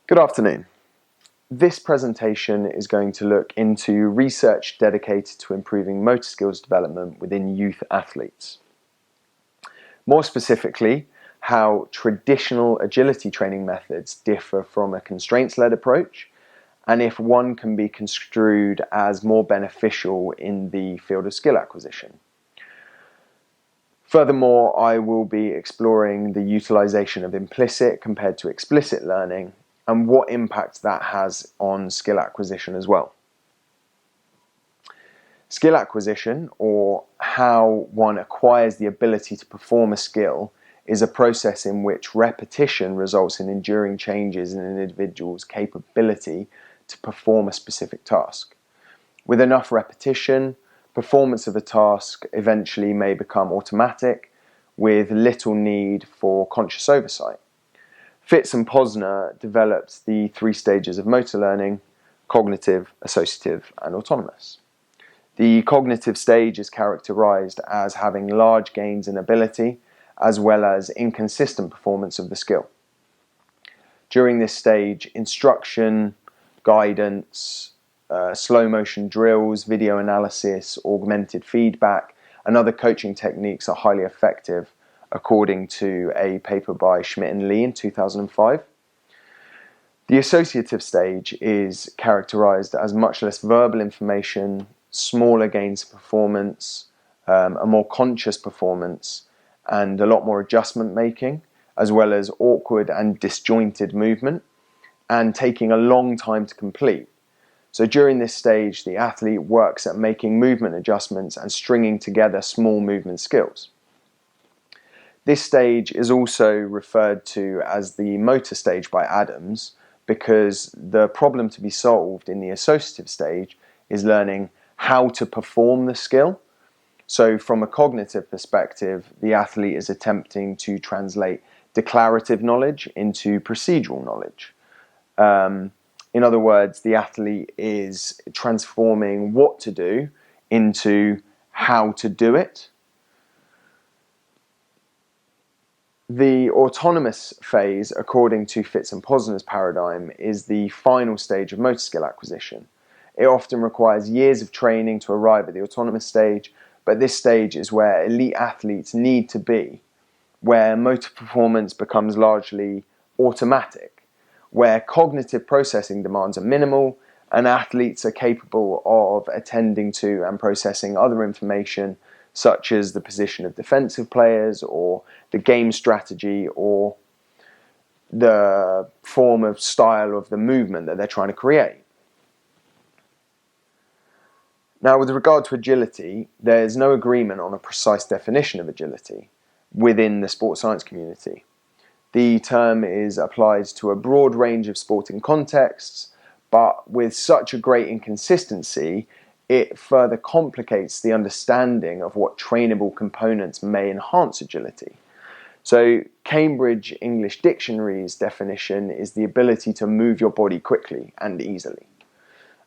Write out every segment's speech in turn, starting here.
Good afternoon. This presentation is going to look into research dedicated to improving motor skills development within youth athletes. More specifically, how traditional agility training methods differ from a constraints-led approach, and if one can be construed as more beneficial in the field of skill acquisition. Furthermore, I will be exploring the utilization of implicit compared to explicit learning and what impact that has on skill acquisition as well. Skill acquisition, or how one acquires the ability to perform a skill, is a process in which repetition results in enduring changes in an individual's capability to perform a specific task. With enough repetition, performance of a task eventually may become automatic, with little need for conscious oversight. Fitz and Posner developed the 3 stages of motor learning: cognitive, associative, and autonomous. The cognitive stage is characterized as having large gains in ability, as well as inconsistent performance of the skill. During this stage, instruction, guidance, slow motion drills, video analysis, augmented feedback, and other coaching techniques are highly effective, according to a paper by Schmidt and Lee in 2005. The associative stage is characterized as much less verbal information, smaller gains of performance, a more conscious performance, and a lot more adjustment making, as well as awkward and disjointed movement, and taking a long time to complete. So during this stage, the athlete works at making movement adjustments and stringing together small movement skills. This stage is also referred to as the motor stage by Adams, because the problem to be solved in the associative stage is learning how to perform the skill. So from a cognitive perspective, the athlete is attempting to translate declarative knowledge into procedural knowledge. In other words, the athlete is transforming what to do into how to do it. The autonomous phase, according to Fitz and Posner's paradigm, is the final stage of motor skill acquisition. It often requires years of training to arrive at the autonomous stage, but this stage is where elite athletes need to be, where motor performance becomes largely automatic, where cognitive processing demands are minimal, and athletes are capable of attending to and processing other information, such as the position of defensive players, or the game strategy, or the form of style of the movement that they're trying to create. Now, with regard to agility, there's no agreement on a precise definition of agility within the sports science community. The term is applied to a broad range of sporting contexts, but with such a great inconsistency, it further complicates the understanding of what trainable components may enhance agility. So, Cambridge English Dictionary's definition is the ability to move your body quickly and easily.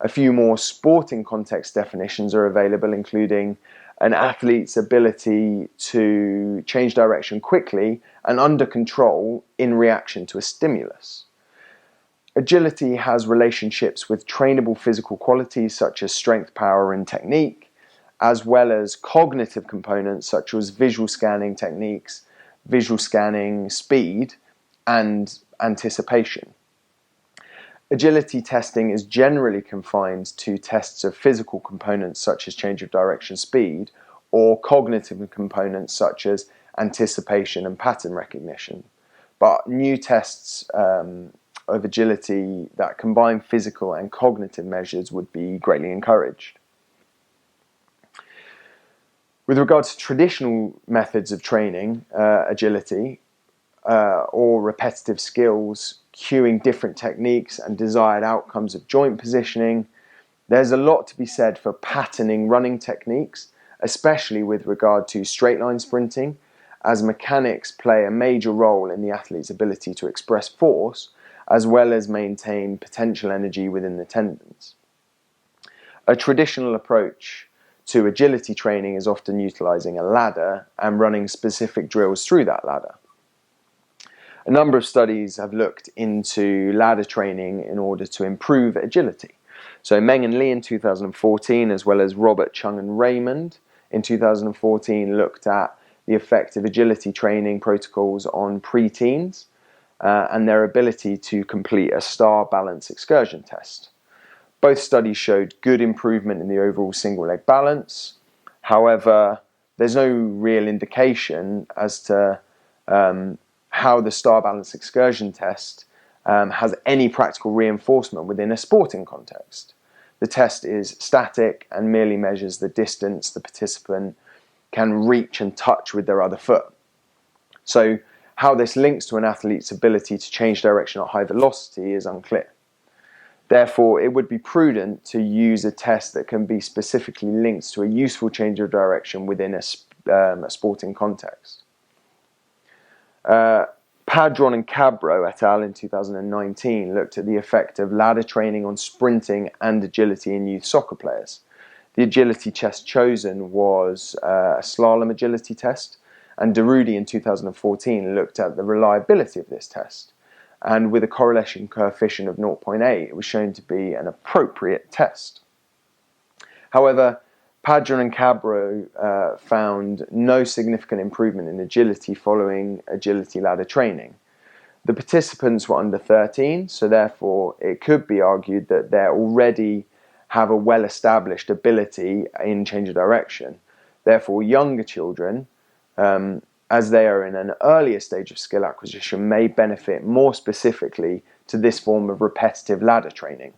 A few more sporting context definitions are available, including an athlete's ability to change direction quickly and under control in reaction to a stimulus. Agility has relationships with trainable physical qualities such as strength, power, and technique, as well as cognitive components such as visual scanning techniques, visual scanning speed, and anticipation. Agility testing is generally confined to tests of physical components such as change of direction, speed, or cognitive components such as anticipation and pattern recognition. But new tests of agility that combine physical and cognitive measures would be greatly encouraged. With regard to traditional methods of training agility or repetitive skills, cueing different techniques and desired outcomes of joint positioning, there's a lot to be said for patterning running techniques, especially with regard to straight line sprinting, as mechanics play a major role in the athlete's ability to express force as well as maintain potential energy within the tendons. A traditional approach to agility training is often utilizing a ladder and running specific drills through that ladder. A number of studies have looked into ladder training in order to improve agility. So Meng and Lee in 2014, as well as Robert, Chung and Raymond in 2014, looked at the effect of agility training protocols on preteens and their ability to complete a star balance excursion test. Both studies showed good improvement in the overall single leg balance. However, there's no real indication as to how the star balance excursion test has any practical reinforcement within a sporting context. The test is static and merely measures the distance the participant can reach and touch with their other foot. So how this links to an athlete's ability to change direction at high velocity is unclear. Therefore, it would be prudent to use a test that can be specifically linked to a useful change of direction within a sporting context. Padron and Cabro et al. In 2019 looked at the effect of ladder training on sprinting and agility in youth soccer players. The agility test chosen was a slalom agility test, and Derudi in 2014 looked at the reliability of this test. And with a correlation coefficient of 0.8, it was shown to be an appropriate test. However, Padron and Cabro found no significant improvement in agility following agility ladder training. The participants were under 13, so therefore it could be argued that they already have a well-established ability in change of direction. Therefore, younger children, as they are in an earlier stage of skill acquisition, may benefit more specifically to this form of repetitive ladder training.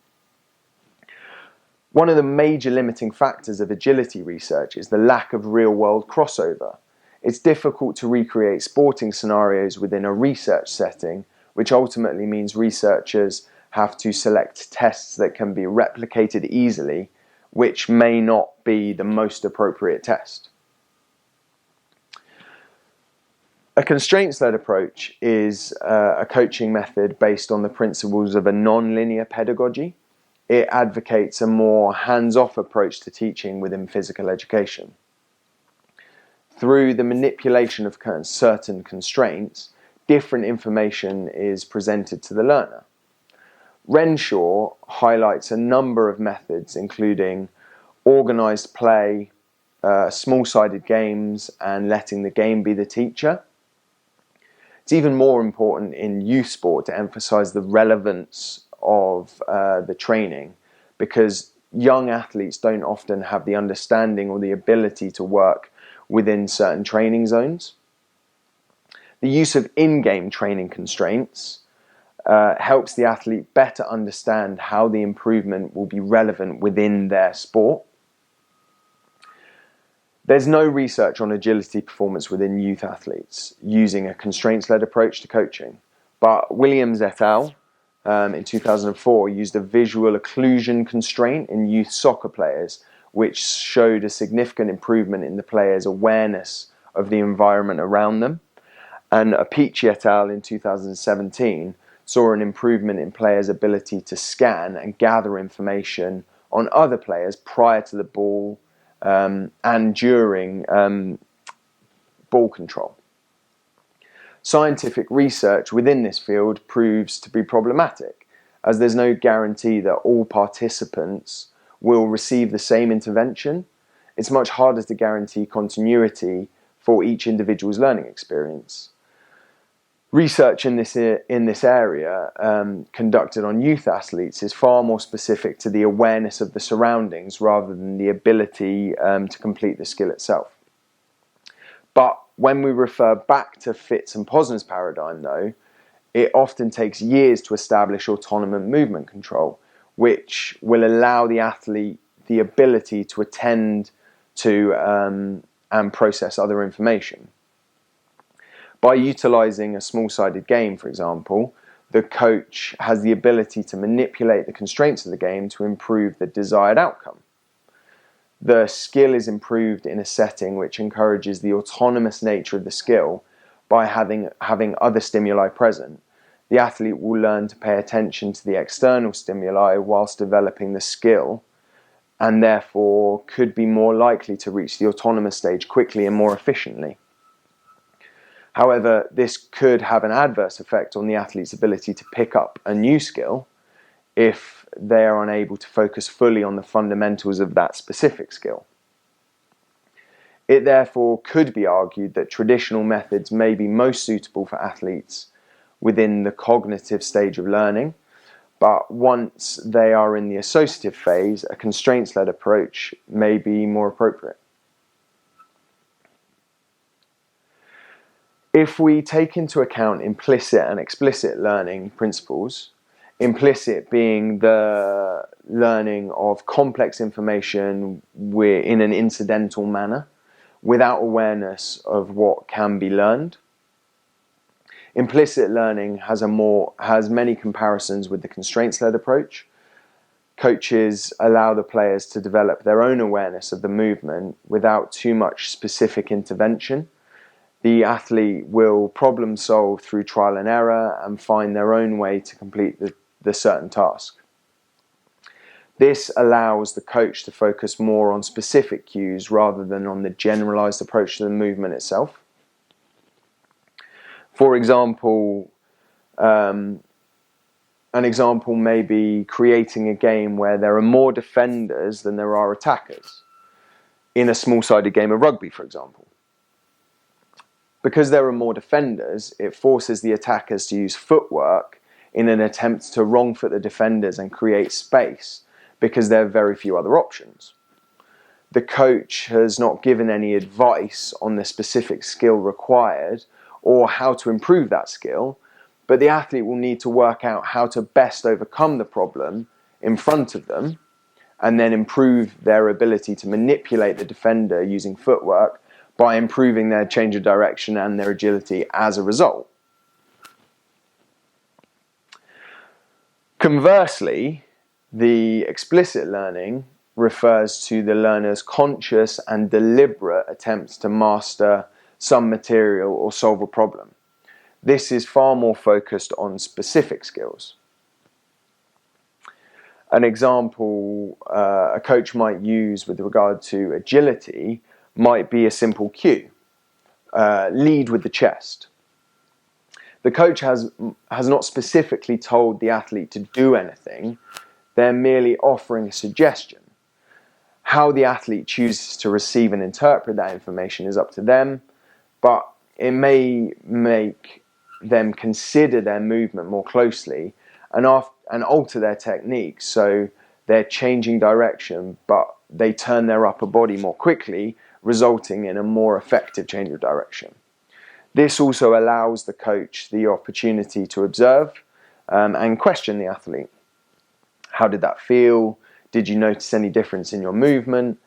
One of the major limiting factors of agility research is the lack of real-world crossover. It's difficult to recreate sporting scenarios within a research setting, which ultimately means researchers have to select tests that can be replicated easily, which may not be the most appropriate test. A constraints-led approach is a coaching method based on the principles of a non-linear pedagogy. It advocates a more hands-off approach to teaching within physical education. Through the manipulation of certain constraints, different information is presented to the learner. Renshaw highlights a number of methods, including organized play, small-sided games, and letting the game be the teacher. It's even more important in youth sport to emphasize the relevance of the training, because young athletes don't often have the understanding or the ability to work within certain training zones. The use of in-game training constraints helps the athlete better understand how the improvement will be relevant within their sport. There's no research on agility performance within youth athletes using a constraints-led approach to coaching, but Williams et al. In 2004 used a visual occlusion constraint in youth soccer players, which showed a significant improvement in the players' awareness of the environment around them. And Apici et al. In 2017 saw an improvement in players' ability to scan and gather information on other players prior to the ball and during ball control. Scientific research within this field proves to be problematic, as there's no guarantee that all participants will receive the same intervention. It's much harder to guarantee continuity for each individual's learning experience. Research in this area conducted on youth athletes is far more specific to the awareness of the surroundings rather than the ability to complete the skill itself. But when we refer back to Fitz and Posner's paradigm, though, it often takes years to establish autonomous movement control, which will allow the athlete the ability to attend to and process other information. By utilizing a small-sided game, for example, the coach has the ability to manipulate the constraints of the game to improve the desired outcome. The skill is improved in a setting which encourages the autonomous nature of the skill by having other stimuli present. The athlete will learn to pay attention to the external stimuli whilst developing the skill, and therefore could be more likely to reach the autonomous stage quickly and more efficiently. However, this could have an adverse effect on the athlete's ability to pick up a new skill if they are unable to focus fully on the fundamentals of that specific skill. It therefore could be argued that traditional methods may be most suitable for athletes within the cognitive stage of learning, but once they are in the associative phase, a constraints-led approach may be more appropriate. If we take into account implicit and explicit learning principles, implicit being the learning of complex information in an incidental manner, without awareness of what can be learned. Implicit learning has many comparisons with the constraints-led approach. Coaches allow the players to develop their own awareness of the movement without too much specific intervention. The athlete will problem solve through trial and error and find their own way to complete the certain task. This allows the coach to focus more on specific cues rather than on the generalized approach to the movement itself. For example, an example may be creating a game where there are more defenders than there are attackers, in a small-sided game of rugby, for example. Because there are more defenders, it forces the attackers to use footwork in an attempt to wrong-foot the defenders and create space, because there are very few other options. The coach has not given any advice on the specific skill required or how to improve that skill, but the athlete will need to work out how to best overcome the problem in front of them and then improve their ability to manipulate the defender using footwork by improving their change of direction and their agility as a result. Conversely, the explicit learning refers to the learner's conscious and deliberate attempts to master some material or solve a problem. This is far more focused on specific skills. An example a coach might use with regard to agility might be a simple cue. Lead with the chest. The coach has not specifically told the athlete to do anything. They're merely offering a suggestion. How the athlete chooses to receive and interpret that information is up to them, but it may make them consider their movement more closely and alter their technique so they're changing direction, but they turn their upper body more quickly, resulting in a more effective change of direction. This also allows the coach the opportunity to observe and question the athlete. How did that feel? Did you notice any difference in your movement?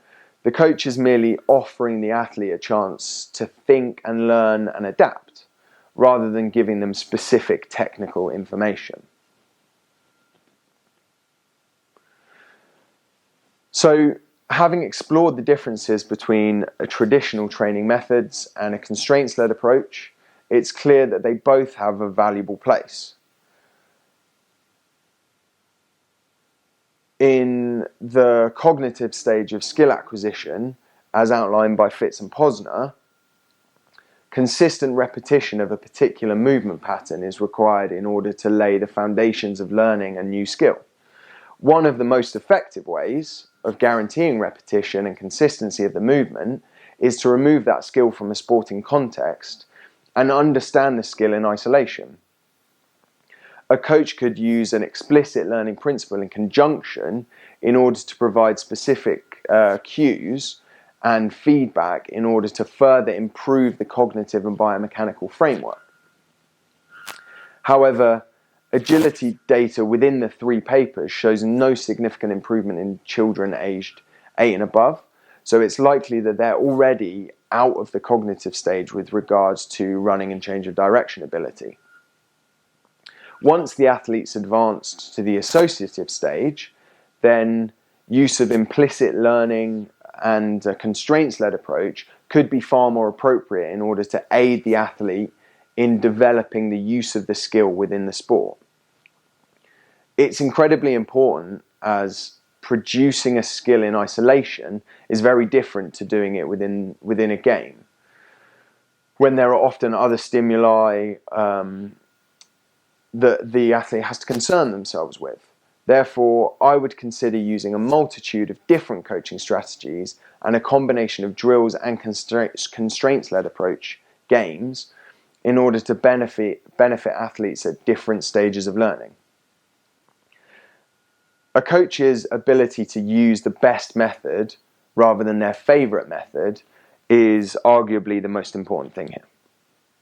The coach is merely offering the athlete a chance to think and learn and adapt, rather than giving them specific technical information. So, having explored the differences between a traditional training methods and a constraints-led approach, it's clear that they both have a valuable place. In the cognitive stage of skill acquisition, as outlined by Fitz and Posner, consistent repetition of a particular movement pattern is required in order to lay the foundations of learning a new skill. One of the most effective ways of guaranteeing repetition and consistency of the movement is to remove that skill from a sporting context and understand the skill in isolation. A coach could use an explicit learning principle in conjunction in order to provide specific cues and feedback in order to further improve the cognitive and biomechanical framework. However, agility data within the 3 papers shows no significant improvement in children aged 8 and above, so it's likely that they're already out of the cognitive stage with regards to running and change of direction ability. Once the athletes advanced to the associative stage, then use of implicit learning and a constraints-led approach could be far more appropriate in order to aid the athlete in developing the use of the skill within the sport. It's incredibly important, as producing a skill in isolation is very different to doing it within a game. when there are often other stimuli that the athlete has to concern themselves with. Therefore, I would consider using a multitude of different coaching strategies and a combination of drills and constraints-led approach games in order to benefit athletes at different stages of learning. A coach's ability to use the best method rather than their favourite method is arguably the most important thing here.